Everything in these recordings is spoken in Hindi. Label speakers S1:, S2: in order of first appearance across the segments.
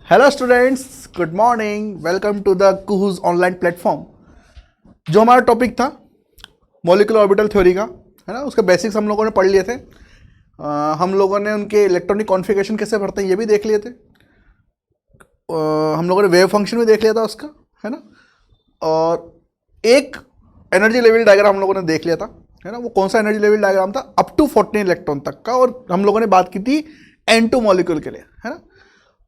S1: Hello students, good morning. Welcome to the Kuhu's online platform. जो हमारा टॉपिक था मॉलिक्यूलर ऑर्बिटल थ्योरी का, है ना, उसके बेसिक्स हम लोगों ने पढ़ लिए थे। हम लोगों ने उनके इलेक्ट्रॉनिक कॉन्फ़िगरेशन कैसे भरते हैं ये भी देख लिए थे। हम लोगों ने वेव फंक्शन भी देख लिया था उसका, है ना। और एक एनर्जी लेवल डायग्राम हम लोगों ने देख लिया था, है ना। वो कौन सा एनर्जी लेवल डायग्राम था? अप टू 14 इलेक्ट्रॉन तक का। और हम लोगों ने बात की थी N2 मॉलिक्यूल के लिए, है ना।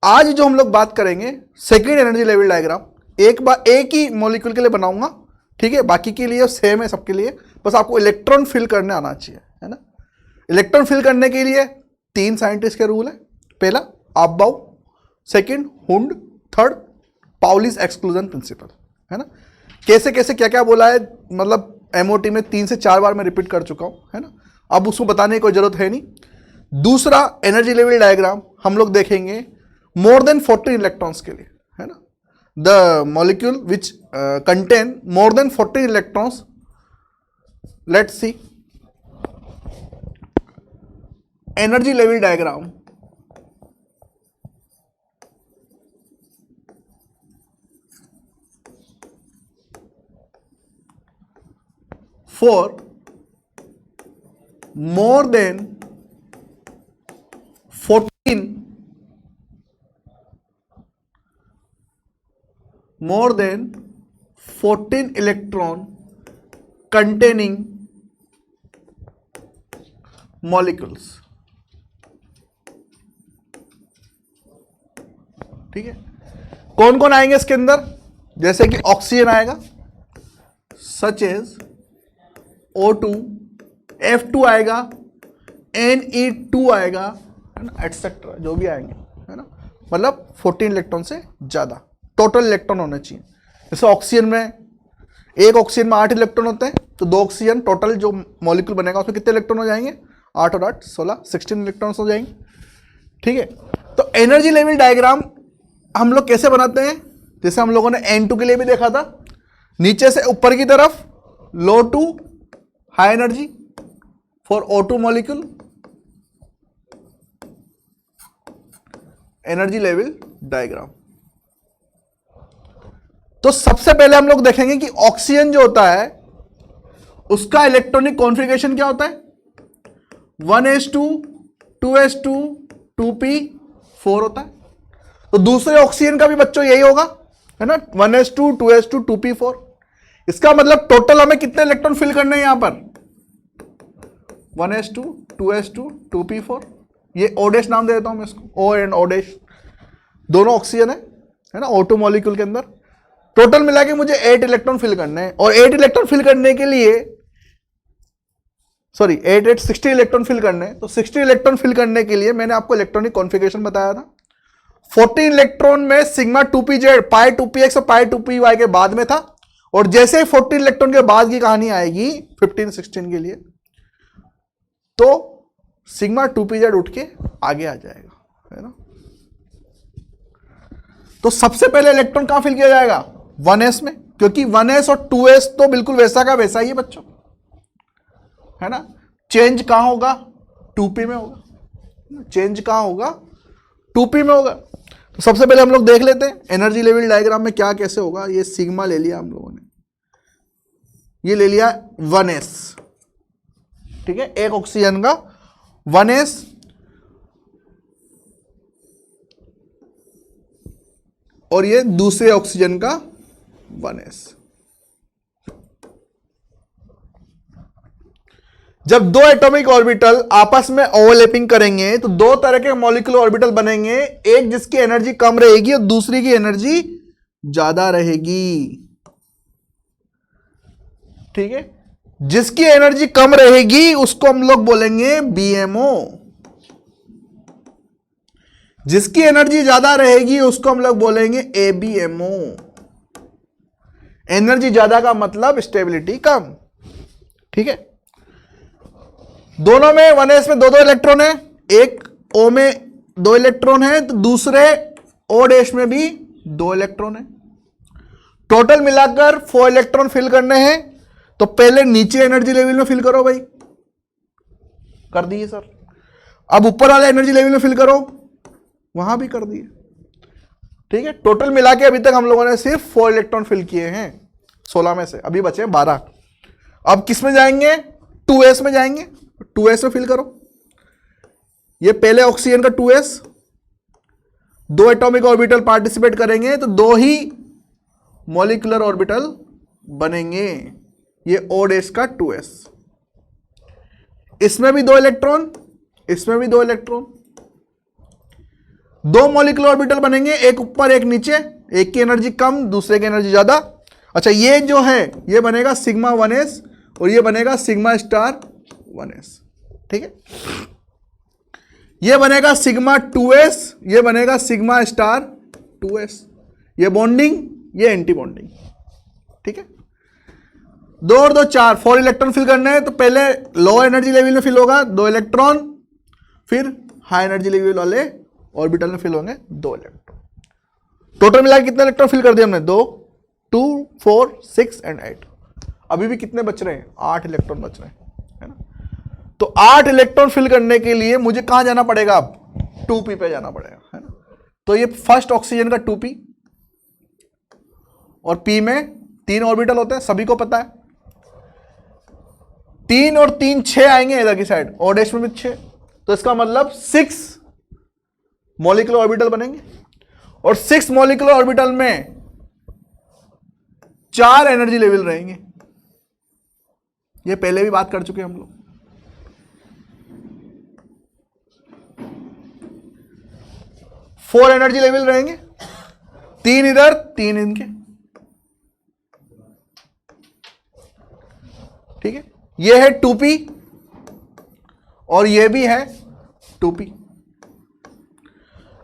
S1: आज जो हम लोग बात करेंगे सेकेंड एनर्जी लेवल डायग्राम, एक ही मॉलिक्यूल के लिए बनाऊंगा, ठीक है। बाकी के लिए सेम है सबके लिए, बस आपको इलेक्ट्रॉन फिल करने आना चाहिए, है ना। इलेक्ट्रॉन फिल करने के लिए 3 साइंटिस्ट के रूल है। पहला Aufbau, second Hund, third Pauli's exclusion principle, है ना। कैसे कैसे क्या क्या बोला है, मतलब एमओटी में 3 से 4 बार मैं रिपीट कर चुका हूं, है ना। अब उसको बताने की कोई जरूरत है नहीं। दूसरा एनर्जी लेवल डायग्राम हम लोग देखेंगे मोर देन 14 इलेक्ट्रॉन्स के लिए, है ना। The molecule which contain more than 14 electrons. Let's see energy level diagram for more than 14 more than 14 electron containing molecules, ठीक है। कौन कौन आएंगे इसके अंदर? जैसे कि ऑक्सीजन आएगा, सच एज O2, F2 आएगा, Ne2 आएगा, है ना, एटसेट्रा जो भी आएंगे, है ना। मतलब 14 इलेक्ट्रॉन से ज्यादा टोटल इलेक्ट्रॉन होने चाहिए। जैसे ऑक्सीजन में, एक ऑक्सीजन में 8 इलेक्ट्रॉन होते हैं, तो 2 ऑक्सीजन टोटल जो मॉलिक्यूल बनेगा उसमें कितने इलेक्ट्रॉन हो जाएंगे? 8 और 8 16, 16 इलेक्ट्रॉन हो जाएंगे, ठीक है। तो एनर्जी लेवल डायग्राम हम लोग कैसे बनाते हैं? जैसे हम लोगों ने N2 के लिए भी देखा था, नीचे से ऊपर की तरफ low to high energy for O2 molecule, energy level diagram. तो सबसे पहले हम लोग देखेंगे कि ऑक्सीजन जो होता है उसका इलेक्ट्रॉनिक कॉन्फ़िगरेशन क्या होता है? 1s2 2s2 2p4 होता है। तो दूसरे ऑक्सीजन का भी बच्चों यही होगा, है ना, 1s2 2s2 2p4। इसका मतलब टोटल हमें कितने इलेक्ट्रॉन फिल करने हैं यहां पर? 1s2 2s2 2p4। ये O डैश नाम दे देता हूं मैं इसको, O एंड O डैश, दोनों ऑक्सीजन है ना, O2 मॉलिक्यूल के अंदर। टोटल मिला के मुझे 8 इलेक्ट्रॉन फिल करने हैं, और 8 इलेक्ट्रॉन फिल करने के लिए, सॉरी 8 60 इलेक्ट्रॉन फिल करने हैं। तो 60 इलेक्ट्रॉन फिल करने के लिए मैंने आपको इलेक्ट्रॉनिक कॉन्फ़िगरेशन बताया था। 14 इलेक्ट्रॉन में सिग्मा 2pz, पाई 2px और पाई 2py के बाद में था, और जैसे ही 14 इलेक्ट्रॉन के बाद की कहानी आएगी 15 16 के लिए, तो सिग्मा 2pz उठ के आगे आ जाएगा, है ना। तो सबसे पहले इलेक्ट्रॉन कहां फिल किया जाएगा? 1s में, क्योंकि 1s और 2s तो बिल्कुल वैसा का वैसा ही है बच्चों, है ना। चेंज कहां होगा? 2p में होगा। चेंज कहां होगा? 2p में होगा। तो सबसे पहले हम लोग देख लेते हैं एनर्जी लेवल डायग्राम में क्या कैसे होगा। ये सिग्मा ले लिया हम लोगों ने, ये ले लिया 1s, ठीक है, एक ऑक्सीजन का 1s, और ये दूसरे ऑक्सीजन का 1s। जब दो एटॉमिक ऑर्बिटल आपस में ओवरलैपिंग करेंगे तो दो तरह के मॉलिक्यूलर ऑर्बिटल बनेंगे, एक जिसकी एनर्जी कम रहेगी और दूसरी की एनर्जी ज्यादा रहेगी, ठीक है। जिसकी एनर्जी कम रहेगी उसको हम लोग बोलेंगे BMO, जिसकी एनर्जी ज्यादा रहेगी उसको हम लोग बोलेंगे ABMO। एनर्जी ज्यादा का मतलब स्टेबिलिटी कम, ठीक है। दोनों में 1s में 2 इलेक्ट्रॉन है, एक O में 2 इलेक्ट्रॉन है, तो दूसरे O डैश में भी 2 इलेक्ट्रॉन है। टोटल मिलाकर 4 इलेक्ट्रॉन फिल करने हैं। तो पहले नीचे एनर्जी लेवल में फिल करो भाई, कर दिए सर। अब ऊपर वाले एनर्जी लेवल में फिल करो, वहां भी कर दिए। ठीक है, टोटल मिला के अभी तक हम लोगों ने सिर्फ 4 इलेक्ट्रॉन फिल किए हैं 16 में से, अभी बचे 12। अब किस में जाएंगे, 2s में जाएंगे, 2s में फिल करो। ये पहले ऑक्सीजन का 2s, 2 एटॉमिक ऑर्बिटल पार्टिसिपेट करेंगे तो 2 ही मॉलिक्यूलर ऑर्बिटल बनेंगे। ये O डैश का 2s, इसमें भी 2 इलेक्ट्रॉन, इसमें भी 2 इलेक्ट्रॉन, 2 मॉलिक्यूलर ऑर्बिटल बनेंगे, एक ऊपर एक नीचे, एक की एनर्जी कम दूसरे की एनर्जी ज्यादा। अच्छा, ये जो है ये बनेगा सिग्मा 1s और ये बनेगा सिग्मा स्टार 1s। ठीक है, ये बनेगा सिग्मा 2s, ये बनेगा सिग्मा स्टार 2s। ये बॉन्डिंग, ये एंटी बॉन्डिंग। ठीक है, 2 और 2 4, 4 इलेक्ट्रॉन फिल करने हैं तो पहले लो एनर्जी लेवल में फिल होगा 2 इलेक्ट्रॉन, फिर हाई एनर्जी लेवल वाले ऑर्बिटल में फिल होंगे 2 इलेक्ट्रॉन। टोटल मिला के कितने इलेक्ट्रॉन फिल कर दिए हमने, 2, 2, 4, 6 एंड 8। अभी भी कितने बच रहे हैं, 8 इलेक्ट्रॉन बच रहे हैं, है ना। तो 8 इलेक्ट्रॉन फिल करने के लिए मुझे कहां जाना पड़ेगा, अब 2p पे जाना पड़ेगा, है ना। तो ये फर्स्ट ऑक्सीजन का 2p, और p में 3 ऑर्बिटल होते हैं, सभी को पता है। 3 और 3 6 आएंगे इधर की साइड, और डैश में भी 6, तो इसका मतलब 6 मॉलिक्यूलर ऑर्बिटल बनेंगे, और 6 मॉलिक्यूलर ऑर्बिटल में 4 एनर्जी लेवल रहेंगे। ये पहले भी बात कर चुके हैं हम लोग। फोर एनर्जी लेवल रहेंगे, 3 इधर 3 इनके। ठीक है, ये है 2p और ये भी है 2p।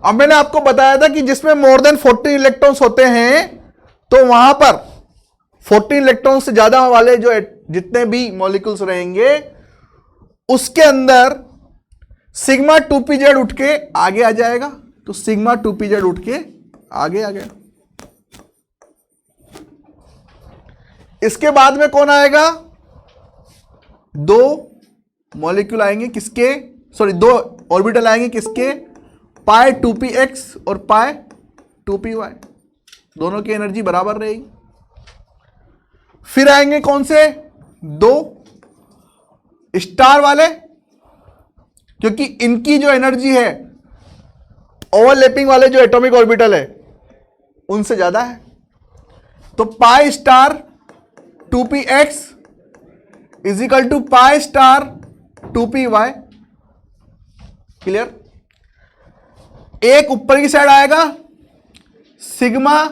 S1: अब मैंने आपको बताया था कि जिसमें मोर देन 14 इलेक्ट्रॉन्स होते हैं तो वहां पर 14 इलेक्ट्रॉन से ज्यादा वाले जो जितने भी मॉलिक्यूल्स रहेंगे उसके अंदर सिग्मा 2pz उठ के आगे आ जाएगा। तो सिग्मा 2pz उठ के आगे आ गया। इसके बाद में कौन आएगा, 2 मॉलिक्यूल आएंगे किसके, सॉरी 2 ऑर्बिटल आएंगे किसके, पाई 2px और पाई 2py, दोनों की एनर्जी बराबर रहेगी। फिर आएंगे कौन से, 2 स्टार वाले, क्योंकि इनकी जो एनर्जी है ओवरलैपिंग वाले जो एटॉमिक ऑर्बिटल है उनसे ज्यादा है। तो pi star 2px is equal to pi star 2py। Clear. एक ऊपर की साइड आएगा सिग्मा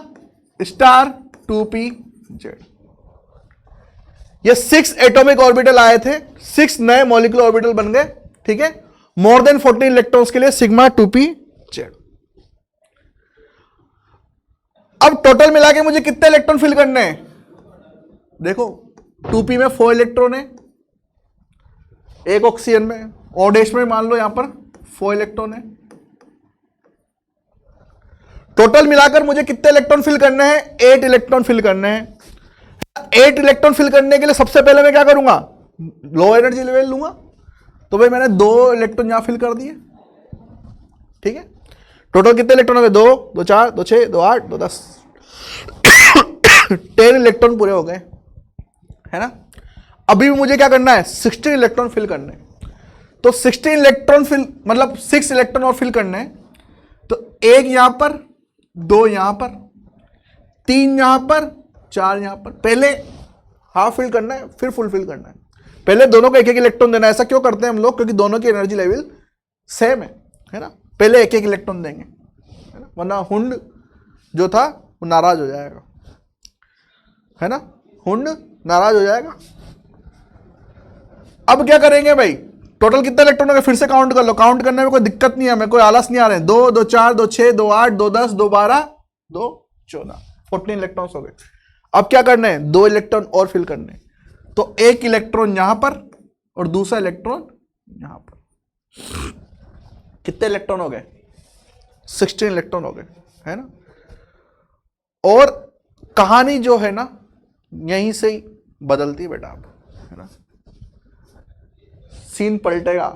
S1: स्टार 2pz। ये 6 एटॉमिक ऑर्बिटल आए थे, 6 नए मॉलिक्यूलर ऑर्बिटल बन गए। ठीक है, मोर देन 14 इलेक्ट्रॉन्स के लिए सिग्मा 2pz। अब टोटल मिला के मुझे कितने इलेक्ट्रॉन फिल करने हैं, देखो 2p में 4 इलेक्ट्रॉन है, एक ऑक्सीजन में, और डैश में मान लो यहां पर 4 इलेक्ट्रॉन है। टोटल मिलाकर मुझे कितने इलेक्ट्रॉन फिल करने हैं, 8 इलेक्ट्रॉन फिल करने हैं। 8 इलेक्ट्रॉन फिल करने के लिए सबसे पहले मैं क्या करूंगा, लो एनर्जी लेवल लूंगा। तो भाई मैंने 2 इलेक्ट्रॉन यहां फिल कर दिए। ठीक है, टोटल कितने इलेक्ट्रॉन हो गए, 2, 2 4, 2 6, 2 8, 2 10 10 इलेक्ट्रॉन पूरे हो गए, है ना। अभी भी मुझे क्या करना है, 16 इलेक्ट्रॉन फिल करने हैं। तो 16 इलेक्ट्रॉन फिल मतलब 6 इलेक्ट्रॉन और फिल करने हैं। तो 1 यहां पर, 2 यहां पर, 3 यहां पर, 4 यहां पर। पहले हाफ फिल करना है फिर फुल फिल करना है। पहले दोनों को एक एक इलेक्ट्रॉन देना है। ऐसा क्यों करते हैं हम लोग, क्योंकि दोनों की एनर्जी लेवल सेम है ना। पहले एक एक इलेक्ट्रॉन देंगे, है ना, वरना हुंड जो था वो नाराज हो जाएगा, है ना, हुंड नाराज हो जाएगा। अब क्या करेंगे भाई, टोटल कितने इलेक्ट्रॉन है फिर से काउंट कर लो। काउंट करने में कोई दिक्कत नहीं है, हमें कोई आलस नहीं आ रहे हैं। 2, 2 4, 2 6, 2 8, 2 10, 2 12, 2 14, 14 इलेक्ट्रॉन्स हो गए। अब क्या करना है, 2 इलेक्ट्रॉन और फिल करने हैं। तो एक इलेक्ट्रॉन यहां पर और दूसरा इलेक्ट्रॉन यहां पर। कितने इलेक्ट्रॉन हो गए, 16 इलेक्ट्रॉन हो गए, है ना। और कहानी जो है ना यहीं से ही बदलती है बेटा, आप, है ना। सीन पलटेगा,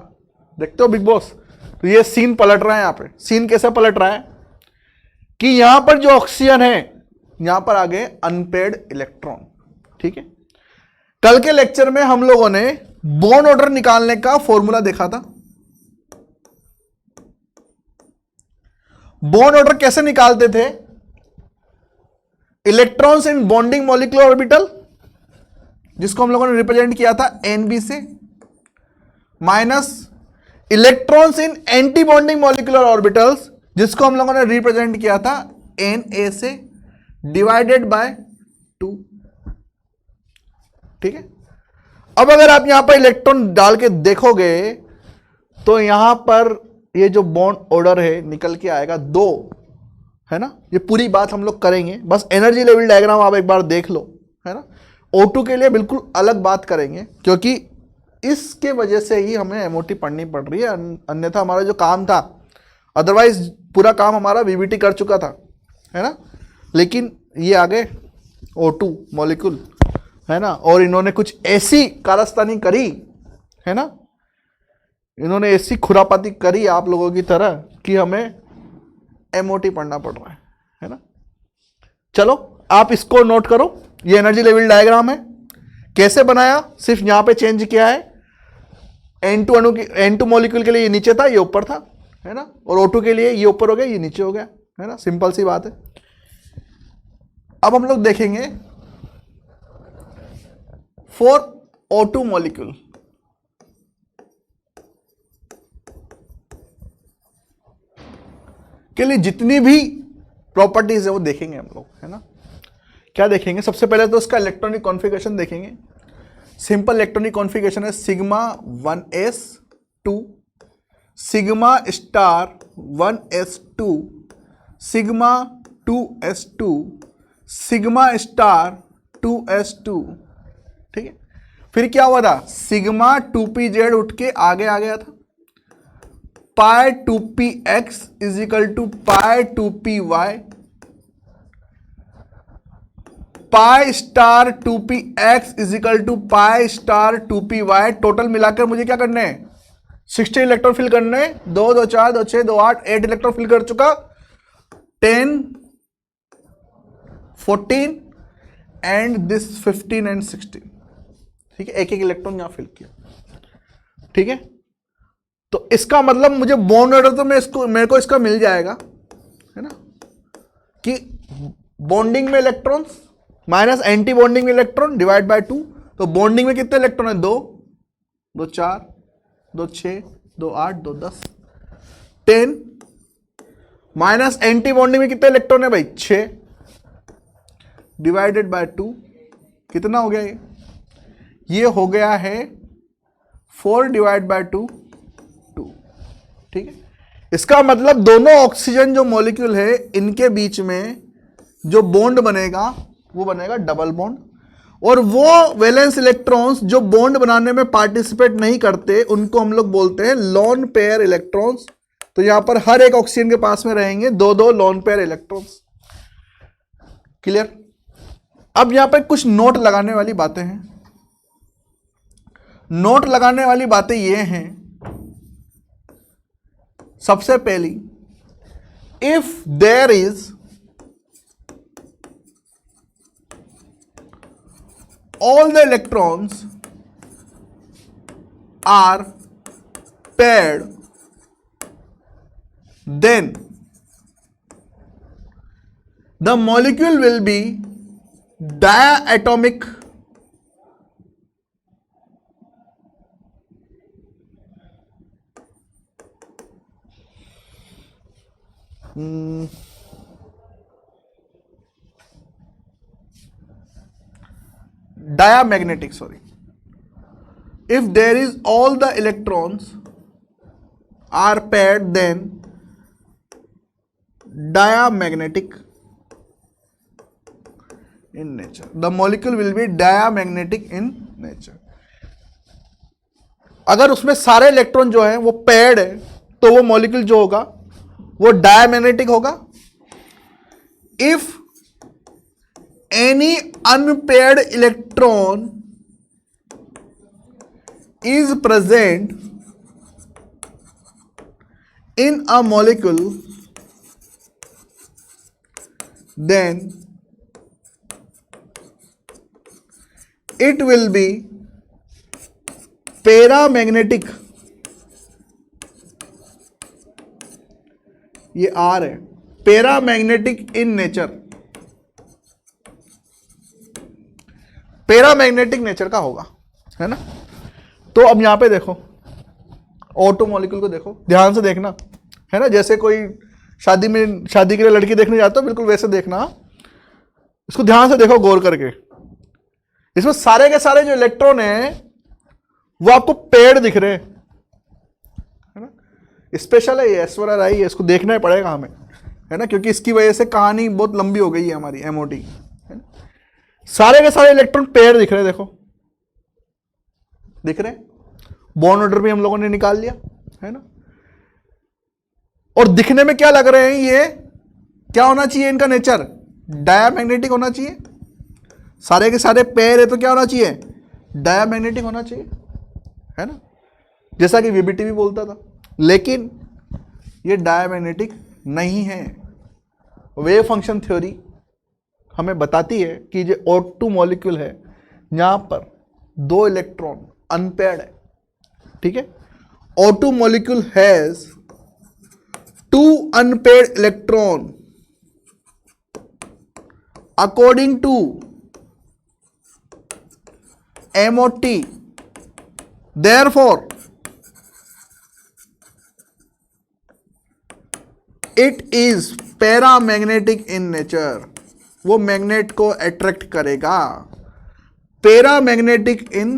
S1: देखते हो बिग बॉस। तो ये सीन पलट रहा है, यहां पे सीन कैसे पलट रहा है कि यहां पर जो ऑक्सीजन है यहां पर आ गए अनपेयर्ड इलेक्ट्रॉन। ठीक है, कल के लेक्चर में हम लोगों ने बॉन्ड ऑर्डर निकालने का फॉर्मूला देखा था। बॉन्ड ऑर्डर कैसे निकालते थे? Electrons in bonding molecular orbital, जिसको हम लोगों ने रिप्रेजेंट किया था Nb से, minus electrons in anti bonding molecular orbitals, जिसको हम लोगों ने रिप्रेजेंट किया था Na से, डिवाइडेड बाय 2। ठीक है, अब अगर आप यहां पर इलेक्ट्रॉन डाल के देखोगे तो यहां पर ये जो बॉन्ड ऑर्डर है निकल के आएगा 2, है ना। ये पूरी बात हम लोग करेंगे, बस एनर्जी लेवल डायग्राम आप एक बार देख लो, है ना। O2 के लिए बिल्कुल अलग बात करेंगे, क्योंकि इसके वजह से ही हमें MOT पढ़नी पड़ रही है, अन्यथा हमारा जो काम था, अदरवाइज पूरा काम हमारा VBT कर चुका था, है ना। लेकिन ये आ गए O2 मॉलिक्यूल, है ना, और इन्होंने कुछ ऐसी कारस्तानी करी, है ना, इन्होंने ऐसी खुरापाती करी आप लोगों की तरह कि हमें MOT पढ़ना पड़ रहा है ना। चलो आप इसको नोट करो, ये एनर्जी लेवल डायग्राम है। कैसे बनाया? सिर्फ यहां पे चेंज किया है, N2 अणु की, N2 मॉलिक्यूल के लिए ये नीचे था, ये ऊपर था, है ना, और O2 के लिए ये ऊपर हो गया, ये नीचे हो गया, है ना। सिंपल सी बात है। अब हम लोग देखेंगे फॉर O2 मॉलिक्यूल, के लिए जितनी भी प्रॉपर्टीज है वो देखेंगे हम लोग, है ना। क्या देखेंगे? सबसे पहले तो उसका इलेक्ट्रॉनिक कॉन्फ़िगरेशन देखेंगे। सिंपल इलेक्ट्रॉनिक कॉन्फ़िगरेशन है sigma 1s2 sigma star 1s2 sigma 2s2 sigma star 2s2। ठीक है, फिर क्या हुआ था? सिग्मा 2pz उठ के आगे आ गया था, pi 2px is equal to pi 2py, pi star 2px is equal to pi star 2py। Total मिलाकर मुझे क्या करने हैं? 16 इलेक्ट्रॉन फिल करने, 2 2 4 2 6 2 8 8 इलेक्ट्रॉन फिल कर चुका, 10 14 एंड दिस 15 एंड 16। ठीक है, एक एक इलेक्ट्रॉन यहां फिल किया। ठीक है, तो इसका मतलब मुझे बॉन्ड ऑर्डर तो मेरे को इसका मिल जाएगा, है ना, कि बॉन्डिंग में इलेक्ट्रॉन्स माइनस एंटी बॉन्डिंग में इलेक्ट्रॉन डिवाइड बाय 2। तो बॉन्डिंग में कितने इलेक्ट्रॉन है? 2 2 4 2 6 2 8 2 10 10, माइनस एंटी बॉन्डिंग में कितने इलेक्ट्रॉन है भाई? 6 डिवाइडेड बाय 2। कितना हो गया ये हो गया है 4 डिवाइड बाय 2 2। ठीक है, इसका मतलब दोनों ऑक्सीजन जो मॉलिक्यूल है इनके बीच में जो बॉन्ड बनेगा वो बनेगा डबल बॉन्ड, और वो वैलेंस इलेक्ट्रॉन्स जो बॉन्ड बनाने में पार्टिसिपेट नहीं करते उनको हम लोग बोलते हैं लॉन पेयर इलेक्ट्रॉन्स। तो यहां पर हर एक ऑक्सीजन के पास में रहेंगे 2 2 लॉन पेयर इलेक्ट्रॉन्स। क्लियर? अब यहां पर कुछ नोट लगाने वाली बातें हैं। नोट लगाने वाली बातें ये हैं, सबसे पहली, if there is all the electrons are paired, then the molecule will be diatomic, diamagnetic, sorry. If there is all the electrons are paired, then diamagnetic in nature. The molecule will be diamagnetic in nature. अगर उसमें सारे इलेक्ट्रॉन जो है वो पेयर्ड है तो वो मॉलिक्यूल जो होगा वो डायमैग्नेटिक होगा। If any unpaired electron is present in a molecule, then it will be paramagnetic, ये आर है, paramagnetic in nature, paramagnetic nature का होगा, है ना। तो अब यहां पे देखो O2 मॉलिक्यूल को देखो, ध्यान से देखना, है ना। जैसे कोई शादी के लिए लड़की देखने जाते हो, बिल्कुल वैसे देखना, इसको ध्यान से देखो गौर करके। इसमें सारे के सारे जो इलेक्ट्रॉन है वो आपको पेड़ दिख रहे हैं, है ना। स्पेशल है ये, ऐश्वर्या राय है, इसको देखना ही पड़ेगा हमें, है ना, क्योंकि इसकी वजह से कहानी बहुत लंबी हो गई है हमारी एमओटी, है ना। सारे के सारे इलेक्ट्रॉन पेड़ दिख रहे हैं, देखो दिख रहे हैं। बॉन्ड ऑर्डर भी हम लोगों ने निकाल लिया, है ना। और दिखने में क्या लग रहे हैं, ये क्या होना चाहिए इनका नेचर, डायामैग्नेटिक होना चाहिए। सारे के सारे पेड़ है तो क्या होना चाहिए, डायामैग्नेटिक होना चाहिए, है ना, जैसा कि वीबीटी भी बोलता था। लेकिन ये डायामैग्नेटिक नहीं है। वेव फंक्शन थ्योरी हमें बताती है कि जो O2 मॉलिक्यूल है, यहां पर 2 इलेक्ट्रॉन अनपेयर्ड है, ठीक है। O2 molecule has 2 unpaired electron according to MOT, therefore it is paramagnetic in nature, वो मैग्नेट को अट्रैक्ट करेगा, पैरामैग्नेटिक इन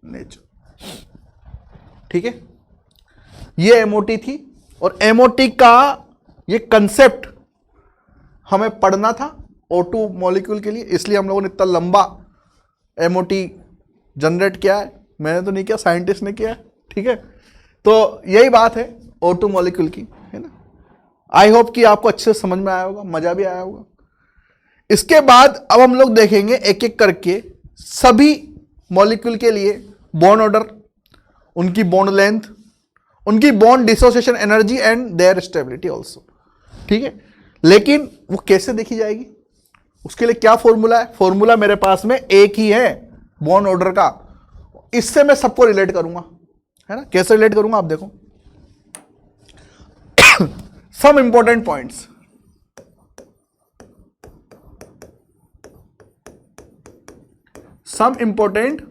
S1: नेचर, ठीक है। ये एमओटी थी, और एमओटी का ये कंसेप्ट हमें पढ़ना था O2 मॉलिक्यूल के लिए, इसलिए हम लोगों ने इतना लंबा एमओटी जनरेट किया है। मैंने तो नहीं किया, साइंटिस्ट ने किया है, ठीक है। तो यही बात है O2 मॉलिक्यूल की, है ना। आई होप कि आपको अच्छे से समझ में आया होगा, मजा भी आया होगा। इसके बाद अब हम लोग देखेंगे एक एक करके सभी मॉलिक्यूल के लिए बॉन्ड ऑर्डर, उनकी बॉन्ड लेंथ, उनकी bond dissociation energy and there stability also, ठीक है। लेकिन वो कैसे देखी जाएगी, उसके लिए क्या फॉर्मूला है, फॉर्मूला मेरे पास में एक ही है बॉन्ड ऑर्डर का, इससे मैं सबको रिलेट करूंगा, है ना। कैसे रिलेट करूंगा आप देखो, some important points, some important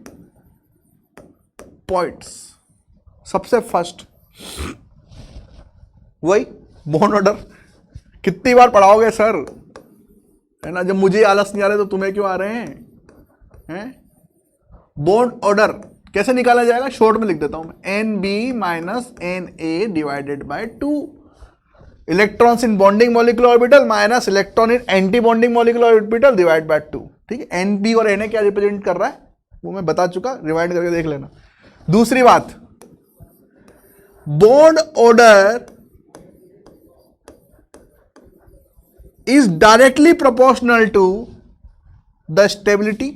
S1: points. सबसे फर्स्ट वही बॉन्ड ऑर्डर, कितनी बार पढ़ाओगे सर, है ना। जब मुझे आलस नहीं आ रहे तो तुम्हें क्यों आ रहे हैं। बॉन्ड ऑर्डर कैसे निकाला जाएगा, शॉर्ट में लिख देता हूं मैं, NB minus NA divided by 2, electrons in bonding molecular orbital minus electron in anti bonding molecular orbital divide by 2, ठीक है। NB और NA क्या रिप्रेजेंट कर रहा है वो मैं बता चुका, रिवाइंड करके देख लेना। दूसरी बात, bond order is directly proportional to the stability,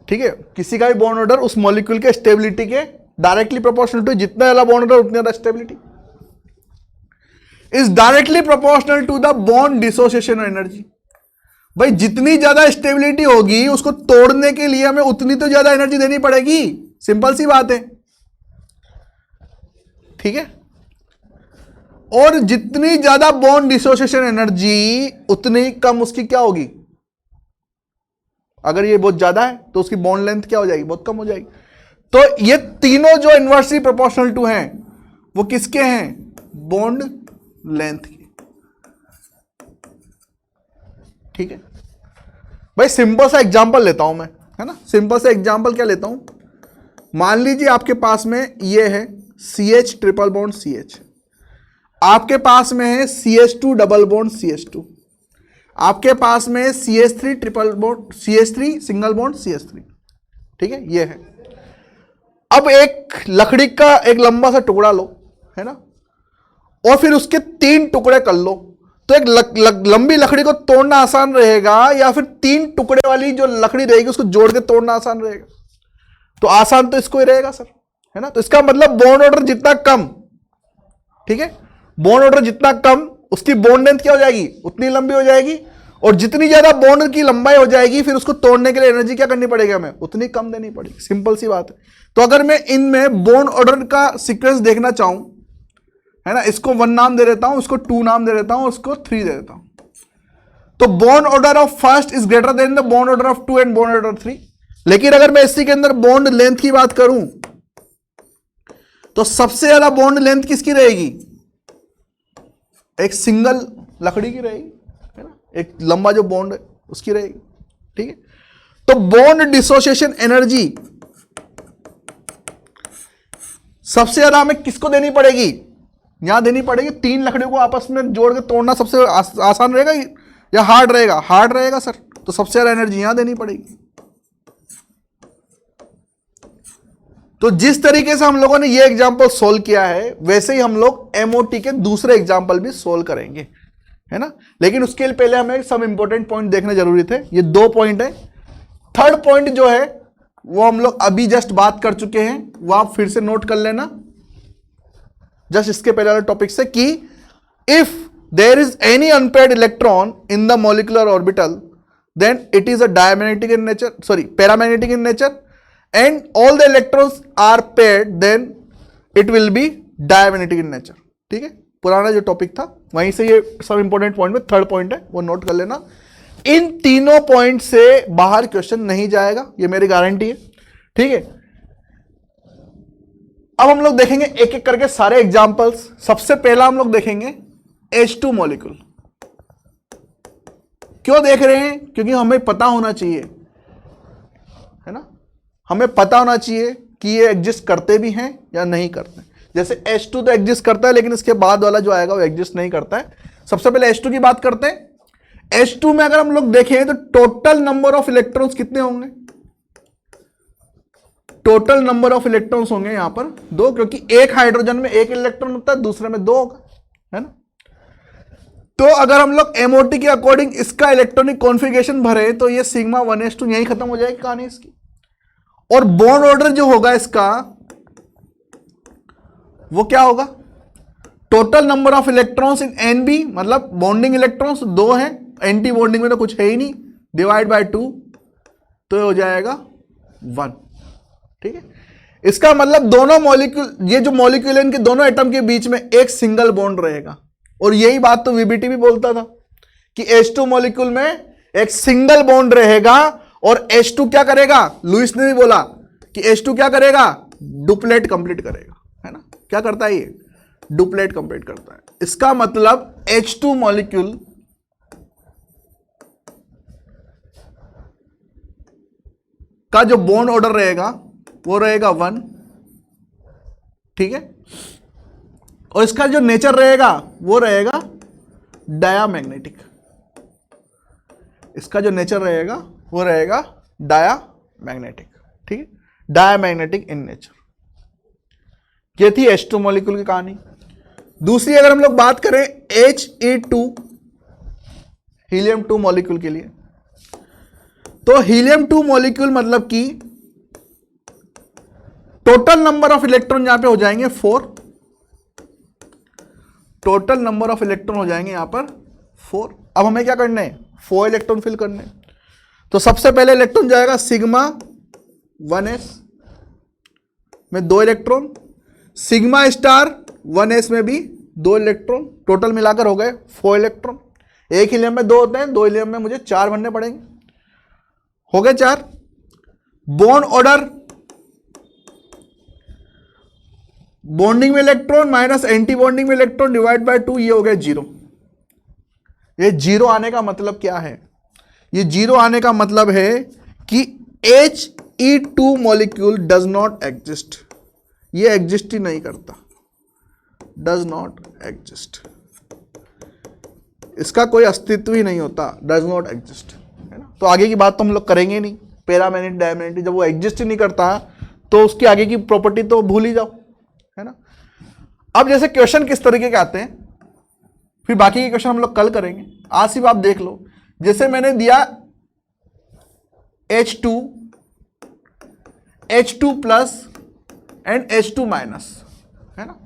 S1: ठीक है। किसी का भी बॉन्ड ऑर्डर उस मॉलिक्यूल के स्टेबिलिटी के डायरेक्टली प्रोपोर्शनल टू, जितना ज्यादा बॉन्ड ऑर्डर उतनी ज्यादा stability, is directly proportional to the bond dissociation energy. भाई जितनी ज्यादा स्टेबिलिटी होगी उसको तोड़ने के लिए हमें उतनी तो ज्यादा एनर्जी देनी पड़ेगी, सिंपल सी बात है, ठीक है। और जितनी ज्यादा बॉन्ड डिसोसिएशन एनर्जी उतनी कम उसकी क्या होगी, अगर ये बहुत ज्यादा है तो उसकी बॉन्ड लेंथ क्या हो जाएगी, बहुत कम हो जाएगी। तो ये तीनों जो इनवर्सली प्रोपोर्शनल टू हैं वो किसके हैं, बॉन्ड लेंथ के, ठीक है। भाई सिंपल सा एग्जांपल लेता हूं मैं, है ना। सिंपल सा एग्जांपल क्या लेता हूं, मान लीजिए आपके पास में ये है CH ट्रिपल बॉन्ड CH, आपके पास में है CH2 डबल बॉन्ड CH2, आपके पास में CH3 triple bond CH3 single bond CH3, ठीक है। ये है। अब एक लकड़ी का एक लंबा सा टुकड़ा लो, है ना, और फिर उसके 3 टुकड़े कर लो, तो एक लंबी लकड़ी को तोड़ना आसान रहेगा या फिर 3 टुकड़े वाली जो लकड़ी रहेगी उसको जोड़ के तोड़ना आसान रहेगा। तो आसान तो इसको ही रहेगा सर, है ना। तो इसका मतलब बॉन्ड ऑर्डर जितना कम, ठीक है, बॉन्ड ऑर्डर जितना कम उसकी बॉन्ड लेंथ क्या हो जाएगी, उतनी लंबी हो जाएगी, और जितनी ज्यादा बॉन्ड की लंबाई हो जाएगी फिर उसको तोड़ने के लिए एनर्जी क्या करनी पड़ेगी हमें, उतनी कम देनी पड़ेगी। सिंपल सी बात है। तो अगर मैं इनमें बॉन्ड ऑर्डर का सीक्वेंस देखना चाहूं, है ना, इसको 1 नाम दे देता हूं, इसको 2 नाम दे देता हूं, उसको 3 दे देता हूं। तो bond order of first is greater than the bond order of 2 and bond order 3। लेकिन अगर मैं इसी के अंदर बॉन्ड लेंथ की बात करूं तो सबसे ज्यादा बॉन्ड लेंथ किसकी रहेगी, एक सिंगल लकड़ी की रहेगी, है ना, एक लंबा जो बॉन्ड है उसकी रहेगी, ठीक है। तो बॉन्ड डिसोसिएशन एनर्जी सबसे ज्यादा हमें किसको देनी पड़ेगी, यहां देनी पड़ेगी। 3 लकड़ियों को आपस में जोड़ के तोड़ना सबसे आसान रहेगा या हार्ड रहेगा, हार्ड रहेगा सर। तो सबसे ज्यादा एनर्जी यहां देनी पड़ेगी। तो जिस तरीके से हम लोगों ने ये एग्जांपल सोल्व किया है वैसे ही हम लोग एमओटी के दूसरे एग्जांपल भी सोल्व करेंगे, है ना। लेकिन उसके लिए पहले हमें सब इंपॉर्टेंट पॉइंट देखने जरूरी थे। ये 2 पॉइंट है। थर्ड पॉइंट जो है वो हम लोग अभी जस्ट बात कर चुके हैं, वो आप फिर से नोट कर लेना जस्ट इसके पहले वाले टॉपिक से, कि if there is any unpaired electron in the molecular orbital then it is a diamagnetic in nature, sorry paramagnetic in nature, and all the electrons are paired then it will be diamagnetic in nature। ठीक है, पुराना जो टॉपिक था वहीं से ये सब इंपॉर्टेंट पॉइंट में थर्ड पॉइंट है वो नोट कर लेना। इन तीनों पॉइंट से बाहर क्वेश्चन नहीं जाएगा, ये मेरी गारंटी है, ठीक है। अब हम लोग देखेंगे एक एक करके सारे एग्जांपल्स। सबसे पहला हम लोग देखेंगे H2 मॉलिक्यूल। क्यों देख रहे हैं, क्योंकि हमें पता होना चाहिए, है ना, हमें पता होना चाहिए कि ये एग्जिस्ट करते भी हैं या नहीं करते। जैसे H2 तो एग्जिस्ट करता है लेकिन इसके बाद वाला जो आएगा वो एग्जिस्ट नहीं करता है। सबसे पहले H2 की बात करते हैं। H2 में अगर हम लोग देखें तो टोटल नंबर ऑफ इलेक्ट्रॉन्स कितने होंगे, टोटल नंबर ऑफ इलेक्ट्रॉन्स होंगे यहां पर 2, क्योंकि एक हाइड्रोजन में 1 इलेक्ट्रॉन होता है, दूसरे में 2 होगा, है ना। तो अगर हम लोग एमओटी के अकॉर्डिंग इसका इलेक्ट्रॉनिक कॉन्फ़िगरेशन भरे तो ये सिग्मा 1s2 यही खत्म हो जाएगी कहानी इसकी। और बॉन्ड ऑर्डर जो होगा इसका वो क्या होगा, total number of electrons in Nb, मतलब बॉन्डिंग इलेक्ट्रॉन्स 2 हैं, एंटी बॉन्डिंग में तो कुछ है ही नहीं, डिवाइड बाय 2 तो हो जाएगा 1। ठीक है, इसका मतलब दोनों मॉलिक्यूल, ये जो मॉलिक्यूल है इनके दोनों एटम के बीच में एक सिंगल बॉन्ड रहेगा। और यही बात तो वीबीटी भी बोलता था कि H2 मॉलिक्यूल में एक सिंगल बॉन्ड रहेगा और H2 क्या करेगा, लुइस ने भी बोला कि H2 क्या करेगा, डुप्लेट कंप्लीट करेगा, है ना। क्या करता है ये, डुप्लेट कंप्लीट करता है। इसका मतलब H2 मॉलिक्यूल का जो बॉन्ड ऑर्डर रहेगा वो रहेगा 1, ठीक है। और इसका जो नेचर रहेगा वो रहेगा डायामैग्नेटिक, इसका जो नेचर रहेगा वो रहेगा डायामैग्नेटिक, ठीक है, डायामैग्नेटिक इन नेचर। ये थी H2 मॉलिक्यूल की कहानी। दूसरी अगर हम लोग बात करें He2 हीलियम 2 मॉलिक्यूल के लिए, तो हीलियम 2 मॉलिक्यूल मतलब कि टोटल नंबर ऑफ इलेक्ट्रॉन यहां पे हो जाएंगे 4, टोटल नंबर ऑफ इलेक्ट्रॉन हो जाएंगे यहां पर 4। अब हमें क्या करना है, 4 इलेक्ट्रॉन फिल करने। तो सबसे पहले इलेक्ट्रॉन जाएगा सिग्मा 1s में 2 इलेक्ट्रॉन, सिग्मा स्टार 1s में भी 2 इलेक्ट्रॉन, टोटल मिलाकर हो गए 4 इलेक्ट्रॉन। एक हीलियम में 2 होते हैं, 2 हीलियम में मुझे 4 भरने पड़ेंगे, हो गए 4। बॉन्ड ऑर्डर, बॉन्डिंग में इलेक्ट्रॉन माइनस एंटी बॉन्डिंग में इलेक्ट्रॉन डिवाइड बाय 2, ये हो गया 0। ये 0 आने का मतलब क्या है, ये 0 आने का मतलब है कि He2 molecule does not exist, ये एग्जिस्ट ही नहीं करता, डज नॉट एग्जिस्ट, इसका कोई अस्तित्व ही नहीं होता, डज नॉट एग्जिस्ट, है ना। तो आगे की बात तो हम लोग करेंगे नहीं, पैरामैग्नेटिक डायमैग्नेटिक, जब वो एग्जिस्ट ही नहीं करता तो उसकी आगे की प्रॉपर्टी तो भूल ही जाओ, है ना। अब जैसे क्वेश्चन किस तरीके के आते हैं, फिर बाकी के क्वेश्चन हम लोग कल करेंगे, आज सिर्फ आप देख लो। जैसे मैंने दिया H2 H2 plus and H2 minus, है ना।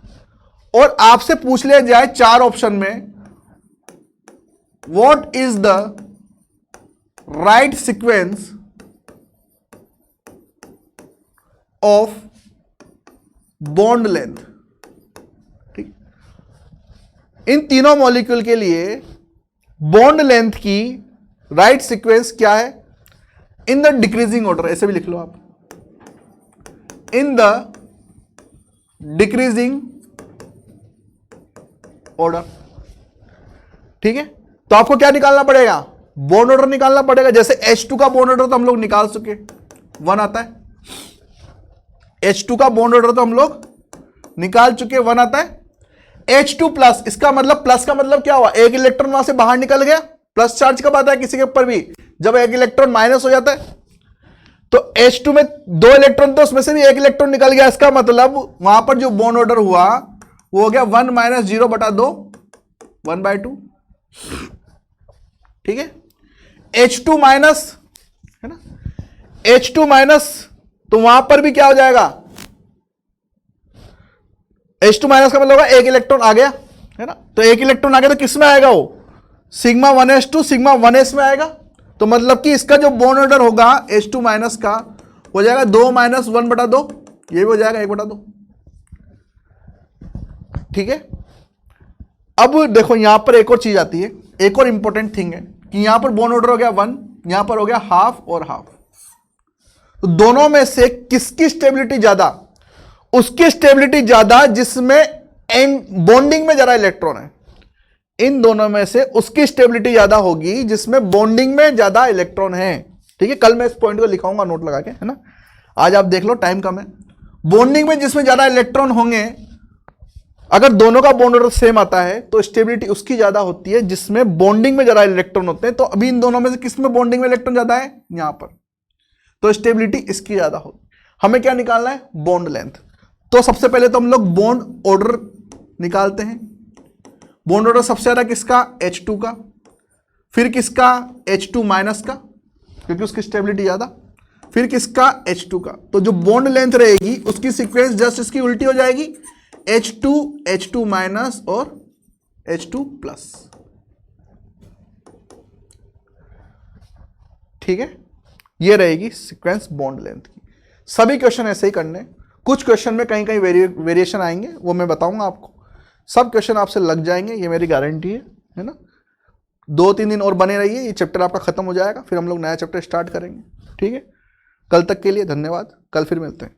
S1: और आपसे पूछ लिया जाए 4 ऑप्शन में what is the right sequence of bond length, ठीक। इन तीनों मॉलिक्यूल के लिए बॉन्ड लेंथ की राइट सीक्वेंस क्या है, इन द डिक्रीजिंग ऑर्डर, ऐसे भी लिख लो आप, इन द डिक्रीजिंग ऑर्डर, ठीक है। तो आपको क्या निकालना पड़ेगा, बॉन्ड ऑर्डर निकालना पड़ेगा। जैसे H2 का बॉन्ड ऑर्डर तो हम लोग निकाल चुके, 1 आता है। H2 का बॉन्ड ऑर्डर तो हम लोग निकाल चुके, 1 आता है। H2 प्लस, इसका मतलब प्लस का मतलब क्या हुआ, एक इलेक्ट्रॉन वहां से बाहर निकल गया, प्लस चार्ज कब आता है किसी के ऊपर भी, जब एक इलेक्ट्रॉन माइनस हो जाता है। तो H2 में 2 इलेक्ट्रॉन, तो उसमें से भी एक इलेक्ट्रॉन निकल गया, इसका मतलब वहां पर जो बॉन्ड ऑर्डर हुआ वो हो गया 1 माइनस 0/2, 1/2, ठीक है। H2 माइनस, है ना, H2 माइनस, तो वहां पर भी क्या हो जाएगा, H2 माइनस का मतलब होगा एक इलेक्ट्रॉन आ गया, है ना। तो एक इलेक्ट्रॉन आ गया तो किस में आएगा वो, सिग्मा 1s2 सिग्मा 1s में आएगा। तो मतलब कि इसका जो बॉन्ड ऑर्डर होगा H2 माइनस का हो जाएगा 2 माइनस 1/2, ये भी हो जाएगा 1/2, ठीक है। अब देखो यहां पर एक और चीज आती है, एक और इंपॉर्टेंट थिंग है कि यहां पर बॉन्ड ऑर्डर हो गया 1, यहां पर हो गया हाफ और हाफ। तो दोनों में से किसकी स्टेबिलिटी ज्यादा, उसकी स्टेबिलिटी ज्यादा जिसमें बॉन्डिंग में ज्यादा इलेक्ट्रॉन है। इन दोनों में से उसकी स्टेबिलिटी ज्यादा होगी जिसमें बॉन्डिंग में ज्यादा इलेक्ट्रॉन है, ठीक है। कल मैं इस पॉइंट को लिखाऊंगा नोट लगा के, है ना। आज आप देख लो, टाइम कम है। बॉन्डिंग में जिसमें ज्यादा इलेक्ट्रॉन होंगे, अगर दोनों का बॉन्ड ऑर्डर सेम आता है तो स्टेबिलिटी उसकी ज्यादा होती है जिसमें बॉन्डिंग में ज्यादा इलेक्ट्रॉन होते हैं। तो अभी इन दोनों में से किसमें बॉन्डिंग में इलेक्ट्रॉन ज्यादा है, यहां पर, तो स्टेबिलिटी इसकी ज्यादा होगी। हमें क्या निकालना है, बॉन्ड लेंथ। तो सबसे पहले तो हम लोग बॉन्ड ऑर्डर निकालते हैं। बॉन्ड ऑर्डर सबसे ज्यादा किसका, H2 का, फिर किसका, H2 माइनस का, क्योंकि उसकी स्टेबिलिटी ज्यादा, फिर किसका, H2 का। तो जो बॉन्ड लेंथ रहेगी उसकी सीक्वेंस जस्ट इसकी उल्टी हो जाएगी, H2 H2 माइनस और H2 प्लस, ठीक है। ये रहेगी सीक्वेंस बॉन्ड लेंथ की। सभी क्वेश्चन ऐसे ही करने, कुछ क्वेश्चन में कहीं कहीं वेरिएशन आएंगे, वो मैं बताऊंगा आपको। सब क्वेश्चन आपसे लग जाएंगे, ये मेरी गारंटी है ना। 2-3 दिन और बने रहिए, ये चैप्टर आपका खत्म हो जाएगा, फिर हम लोग नया चैप्टर स्टार्ट करेंगे, ठीक है। कल तक के लिए धन्यवाद, कल फिर मिलते हैं।